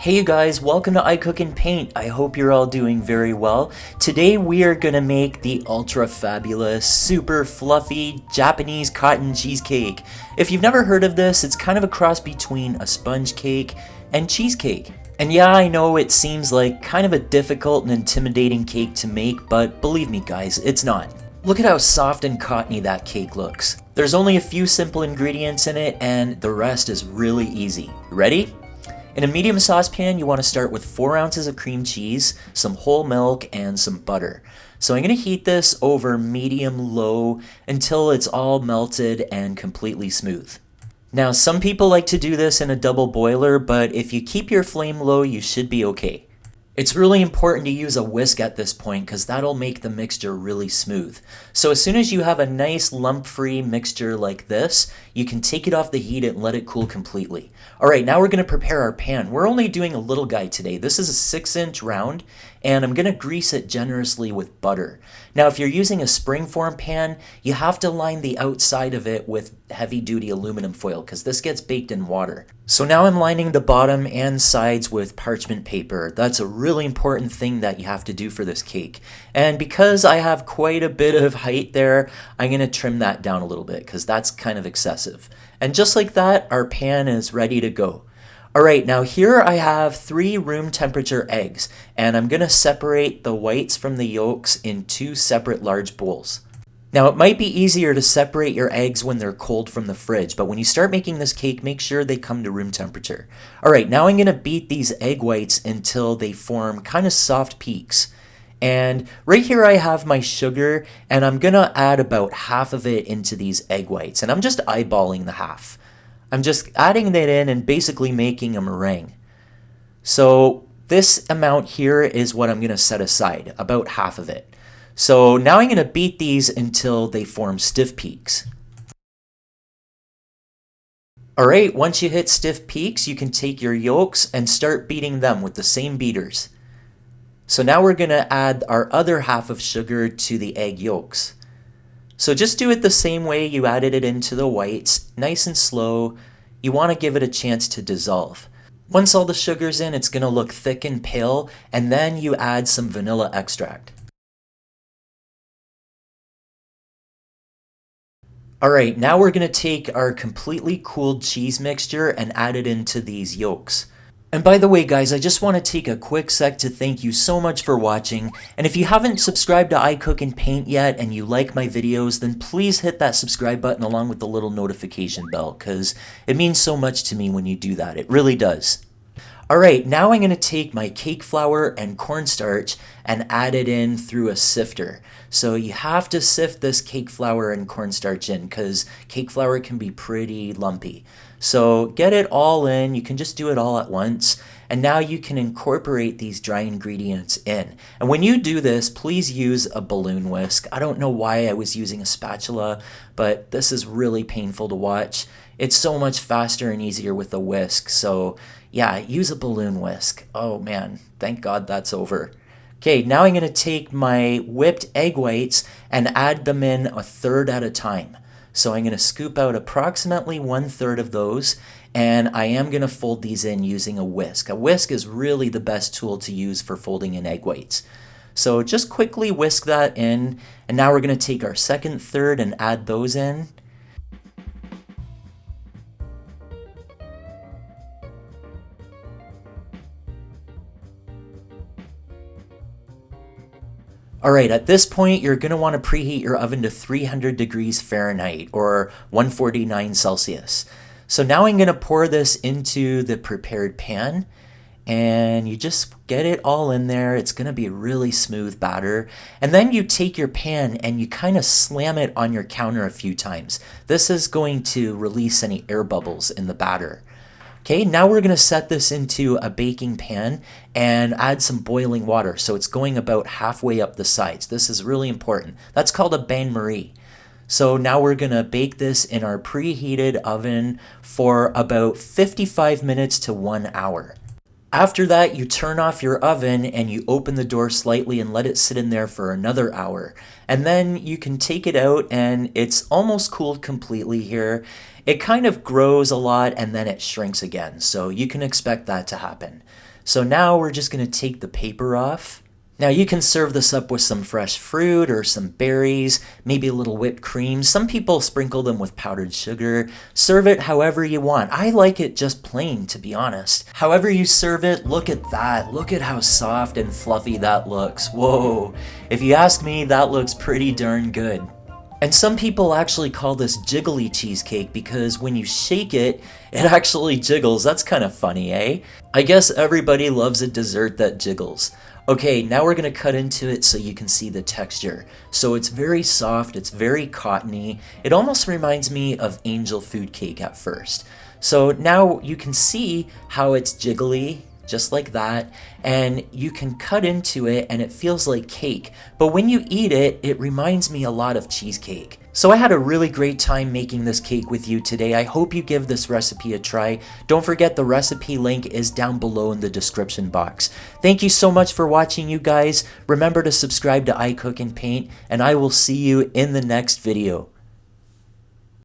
Hey you guys, welcome to I Cook and Paint. I hope you're all doing very well. Today we are gonna make the ultra fabulous, super fluffy Japanese cotton cheesecake. If you've never heard of this, it's kind of a cross between a sponge cake and cheesecake. And yeah, I know it seems like kind of a difficult and intimidating cake to make, but believe me guys, it's not. Look at how soft and cottony that cake looks. There's only a few simple ingredients in it and the rest is really easy. Ready? In a medium saucepan, you want to start with 4 ounces of cream cheese, some whole milk, and some butter. So I'm going to heat this over medium-low until it's all melted and completely smooth. Now, some people like to do this in a double boiler, but if you keep your flame low, you should be okay. It's really important to use a whisk at this point because that'll make the mixture really smooth. So as soon as you have a nice lump-free mixture like this, you can take it off the heat and let it cool completely. Alright, now we're going to prepare our pan. We're only doing a little guy today. This is a 6-inch round and I'm going to grease it generously with butter. Now if you're using a springform pan, you have to line the outside of it with heavy-duty aluminum foil because this gets baked in water. So now I'm lining the bottom and sides with parchment paper. That's a really important thing that you have to do for this cake. And because I have quite a bit of height there, I'm going to trim that down a little bit because that's kind of excessive. And just like that, our pan is ready to go. Alright, now here I have 3 room temperature eggs, and I'm going to separate the whites from the yolks in 2 separate large bowls. Now it might be easier to separate your eggs when they're cold from the fridge, but when you start making this cake, make sure they come to room temperature. Alright, now I'm going to beat these egg whites until they form kind of soft peaks. And right here I have my sugar, and I'm going to add about half of it into these egg whites, and I'm just eyeballing the half. I'm just adding that in and basically making a meringue. So this amount here is what I'm going to set aside, about half of it. So now I'm going to beat these until they form stiff peaks. Alright, once you hit stiff peaks, you can take your yolks and start beating them with the same beaters. So now we're going to add our other half of sugar to the egg yolks. So just do it the same way you added it into the whites, nice and slow. You want to give it a chance to dissolve. Once all the sugar's in, it's going to look thick and pale, and then you add some vanilla extract. Alright, now we're going to take our completely cooled cheese mixture and add it into these yolks. And by the way guys, I just want to take a quick sec to thank you so much for watching, and if you haven't subscribed to I Cook and Paint yet and you like my videos, then please hit that subscribe button along with the little notification bell, because it means so much to me when you do that, it really does. Alright, now I'm going to take my cake flour and cornstarch and add it in through a sifter. So you have to sift this cake flour and cornstarch in because cake flour can be pretty lumpy. So get it all in, you can just do it all at once, and now you can incorporate these dry ingredients in. And when you do this, please use a balloon whisk. I don't know why I was using a spatula, but this is really painful to watch. It's so much faster and easier with a whisk, so yeah, use a balloon whisk. Oh man, thank God that's over. Okay, now I'm going to take my whipped egg whites and add them in a third at a time. So I'm going to scoop out approximately 1/3 of those, and I am going to fold these in using a whisk. A whisk is really the best tool to use for folding in egg whites. So just quickly whisk that in, and now we're going to take our second third and add those in. Alright, at this point you're going to want to preheat your oven to 300 degrees Fahrenheit or 149 Celsius. So now I'm going to pour this into the prepared pan, and you just get it all in there. It's going to be a really smooth batter. And then you take your pan and you kind of slam it on your counter a few times. This is going to release any air bubbles in the batter. Okay, now we're going to set this into a baking pan and add some boiling water. So it's going about halfway up the sides. This is really important. That's called a Bain Marie. So now we're going to bake this in our preheated oven for about 55 minutes to 1 hour. After that, you turn off your oven and you open the door slightly and let it sit in there for another hour. And then you can take it out and it's almost cooled completely here. It kind of grows a lot and then it shrinks again, so you can expect that to happen. So now we're just going to take the paper off. Now you can serve this up with some fresh fruit or some berries, maybe a little whipped cream. Some people sprinkle them with powdered sugar. Serve it however you want. I like it just plain, to be honest. However you serve it, look at that. Look at how soft and fluffy that looks. Whoa. If you ask me, that looks pretty darn good. And some people actually call this jiggly cheesecake because when you shake it, it actually jiggles. That's kind of funny, eh? I guess everybody loves a dessert that jiggles. Okay, now we're going to cut into it so you can see the texture. So it's very soft, it's very cottony. It almost reminds me of angel food cake at first. So now you can see how it's jiggly, just like that, and you can cut into it and it feels like cake. But when you eat it, it reminds me a lot of cheesecake. So I had a really great time making this cake with you today. I hope you give this recipe a try. Don't forget the recipe link is down below in the description box. Thank you so much for watching, you guys. Remember to subscribe to I Cook and Paint, and I will see you in the next video.